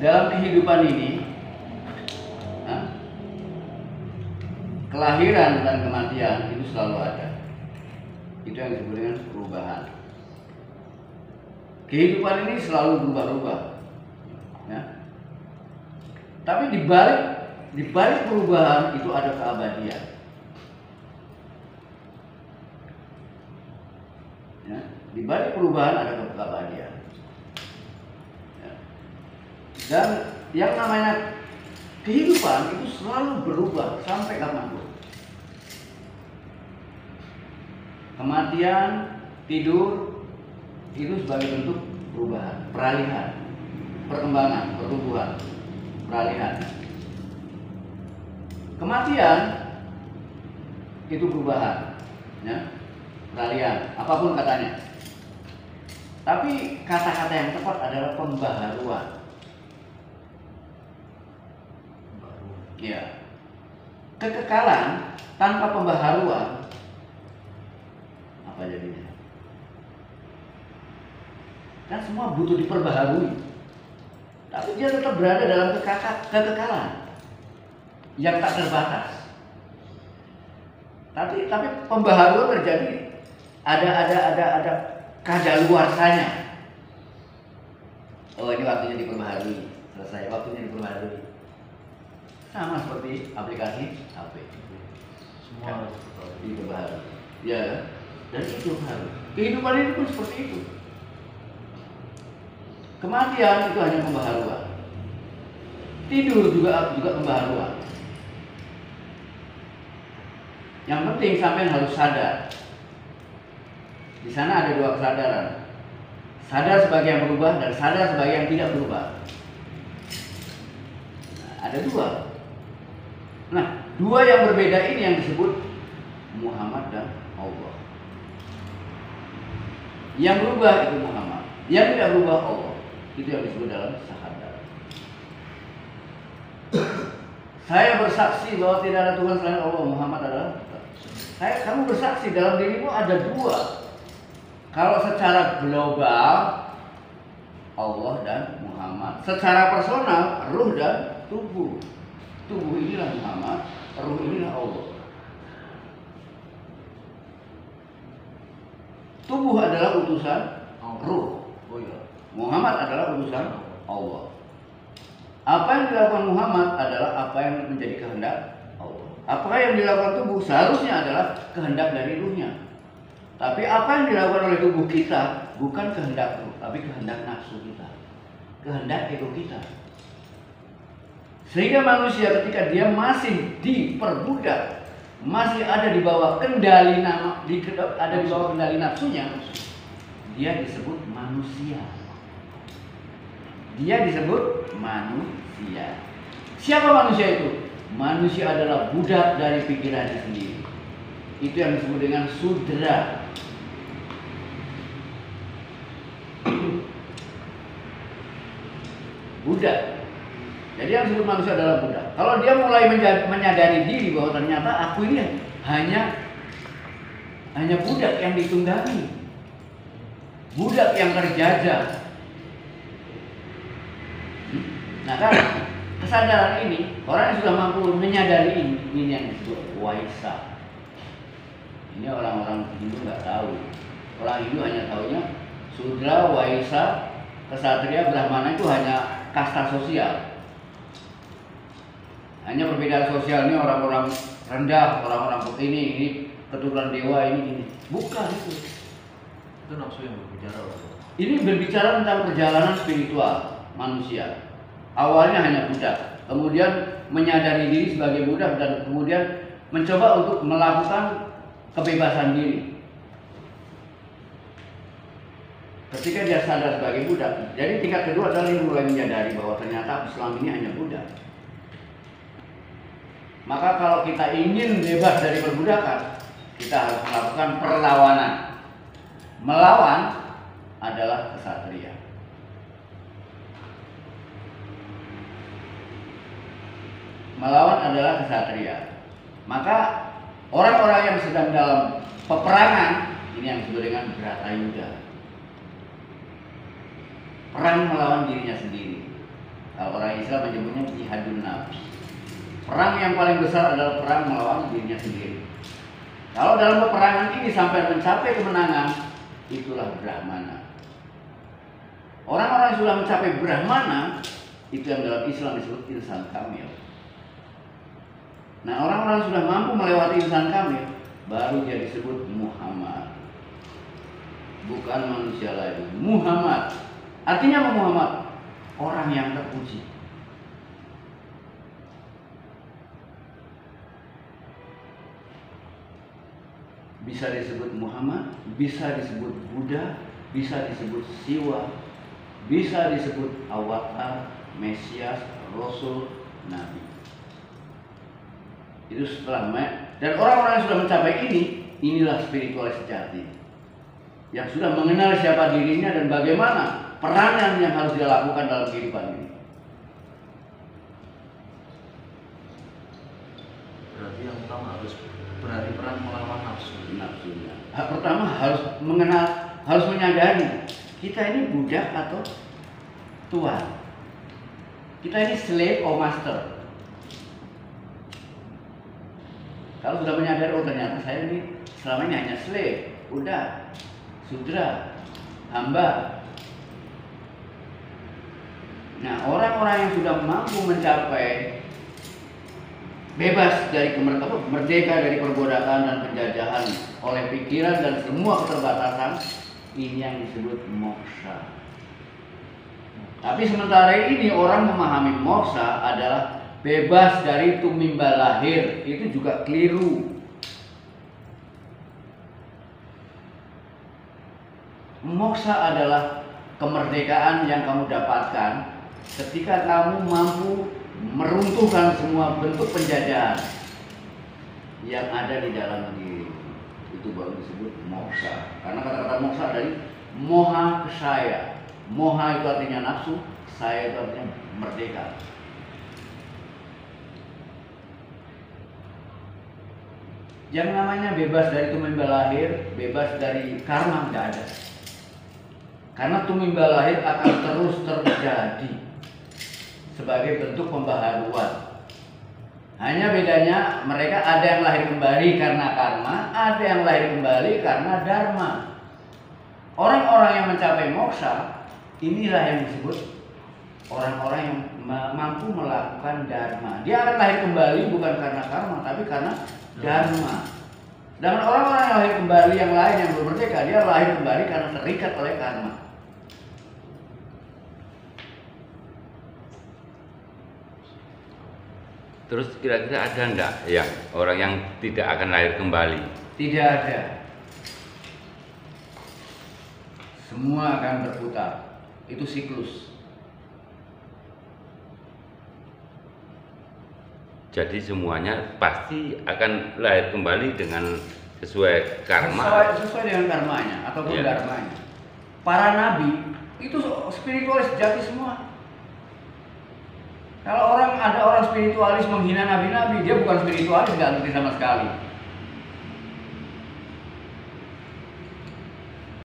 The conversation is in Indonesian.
dalam kehidupan ini, kelahiran dan kematian itu selalu ada. Itu yang disebut dengan perubahan. Kehidupan ini selalu berubah-ubah, ya. Tapi di balik perubahan itu ada keabadian. Ya, di balik perubahan ada keabadian. Ya. Dan yang namanya kehidupan itu selalu berubah sampai kapanpun. Kematian, tidur itu sebagai bentuk perubahan, peralihan, perkembangan, pertumbuhan, peralihan. Kematian itu perubahan, ya, peralihan, apapun katanya. Tapi kata-kata yang tepat adalah pembaharuan. Ya, kekekalan tanpa pembaharuan apa jadinya? Kan semua butuh diperbaharui, tapi dia tetap berada dalam kekekalan yang tak terbatas. Tapi pembaharuan terjadi, ada kadaluarsanya. Oh, ini waktunya diperbaharui, selesai, waktunya diperbaharui. Sama seperti aplikasi HP, semua diperbaharui. Ya, dan itu harus. Kehidupan ini pun seperti itu. Kematian itu hanya pembaharuan. Tidur juga pembaharuan. Yang penting sampean harus sadar. Di sana ada dua kesadaran. Sadar sebagai yang berubah dan sadar sebagai yang tidak berubah. Nah, ada dua. Nah, dua yang berbeda ini yang disebut Muhammad dan Allah. Yang berubah itu Muhammad, yang tidak berubah Allah. Itu yang disebut dalam syahadat. Saya bersaksi bahwa tidak ada Tuhan selain Allah, Muhammad adalah. Kamu bersaksi dalam dirimu ada dua. Kalau secara global Allah dan Muhammad. Secara personal ruh dan tubuh. Tubuh inilah Muhammad, ruh inilah Allah. Tubuh adalah utusan ruh. Oh iya. Muhammad adalah utusan Allah. Apa yang dilakukan Muhammad adalah apa yang menjadi kehendak Allah. Apa yang dilakukan tubuh seharusnya adalah kehendak dari ruhnya. Tapi apa yang dilakukan oleh tubuh kita bukan kehendak ruh, tapi kehendak nafsu kita, kehendak ego kita. Sehingga manusia ketika dia masih diperbudak, masih ada di bawah kendali kendali nafsunya, dia disebut manusia. Dia disebut manusia. Siapa manusia itu? Manusia adalah budak dari pikirannya sendiri. Itu yang disebut dengan sudra. Budak. Jadi yang disebut manusia adalah budak. Kalau dia mulai menyadari diri bahwa ternyata aku ini hanya budak yang ditunggangi, budak yang terjajah. Nah kan kesadaran ini, orang yang sudah mampu menyadari ini yang disebut waisa. Ini orang-orang Hindu nggak tahu. Orang Hindu hanya tahunya Sudra, Waisa, Kesatria, Brahmana itu hanya kasta sosial. Hanya perbedaan sosial, ini orang-orang rendah, orang-orang seperti ini keturunan dewa, ini. Bukan itu. Itu nafsu yang berbicara. Ini berbicara tentang perjalanan spiritual manusia. Awalnya hanya budak, kemudian menyadari diri sebagai budak dan kemudian mencoba untuk melakukan kebebasan diri. Ketika dia sadar sebagai budak, jadi tingkat kedua adalah dia mulai menyadari bahwa ternyata Islam ini hanya budak. Maka kalau kita ingin bebas dari perbudakan, kita harus melakukan perlawanan. Melawan adalah kesatria. Melawan adalah kesatria. Maka orang-orang yang sedang dalam peperangan, ini yang disebut dengan Bratayuda. Perang melawan dirinya sendiri. Kalau orang Islam menyebutnya jihadun nabi. Perang yang paling besar adalah perang melawan dirinya sendiri. Kalau dalam peperangan ini sampai mencapai kemenangan, itulah Brahmana. Orang-orang yang sudah mencapai Brahmana, itu yang dalam Islam disebut insan kamil. Nah, orang-orang yang sudah mampu melewati insan kamil, baru dia disebut Muhammad. Bukan manusia lagi, Muhammad. Artinya apa Muhammad? Orang yang terpuji. Bisa disebut Muhammad, bisa disebut Buddha, bisa disebut Siwa, bisa disebut Avatar, Mesias, Rasul, Nabi. Itu setelah dan orang-orang yang sudah mencapai ini, inilah spiritual sejati. Yang sudah mengenal siapa dirinya dan bagaimana peranan yang harus dia lakukan dalam kehidupan ini. Berarti yang pertama harus berani perang melawan nafsunya. Pertama harus mengenal, harus menyadari kita ini budak atau tuan. Kita ini slave or master. Kalau sudah menyadari, oh ternyata saya ini selama ini hanya slave, udah, sudra, hamba. Nah, orang-orang yang sudah mampu mencapai bebas dari merdeka dari perbudakan dan penjajahan oleh pikiran dan semua keterbatasan, ini yang disebut moksha. Tapi sementara ini orang memahami moksha adalah bebas dari tumimba lahir. Itu juga keliru. Moksha adalah kemerdekaan yang kamu dapatkan ketika kamu mampu meruntuhkan semua bentuk penjajahan yang ada di dalam diri. Itu baru disebut moksha. Karena kata-kata moksha dari moha ke saya. Moha itu artinya nafsu, saya itu artinya merdeka. Yang namanya bebas dari tumimba lahir, bebas dari karma, tidak ada. Karena tumimba lahir akan terus terjadi sebagai bentuk pembaharuan. Hanya bedanya mereka ada yang lahir kembali karena karma, ada yang lahir kembali karena dharma. Orang-orang yang mencapai moksha, inilah yang disebut orang-orang yang mampu melakukan dharma. Dia akan lahir kembali bukan karena karma, tapi karena dharma. Sedangkan orang-orang yang lahir kembali yang lain yang belum merdeka, dia lahir kembali karena terikat oleh karma. Terus kira-kira ada enggak yang orang yang tidak akan lahir kembali? Tidak ada. Semua akan berputar. Itu siklus. Jadi semuanya pasti akan lahir kembali dengan sesuai karma. Sesuai dengan karmanya ataupun dharmanya. Para nabi itu spiritualis sejati semua. Kalau ada orang spiritualis menghina nabi-nabi, dia bukan spiritualis, nggak ngerti sama sekali.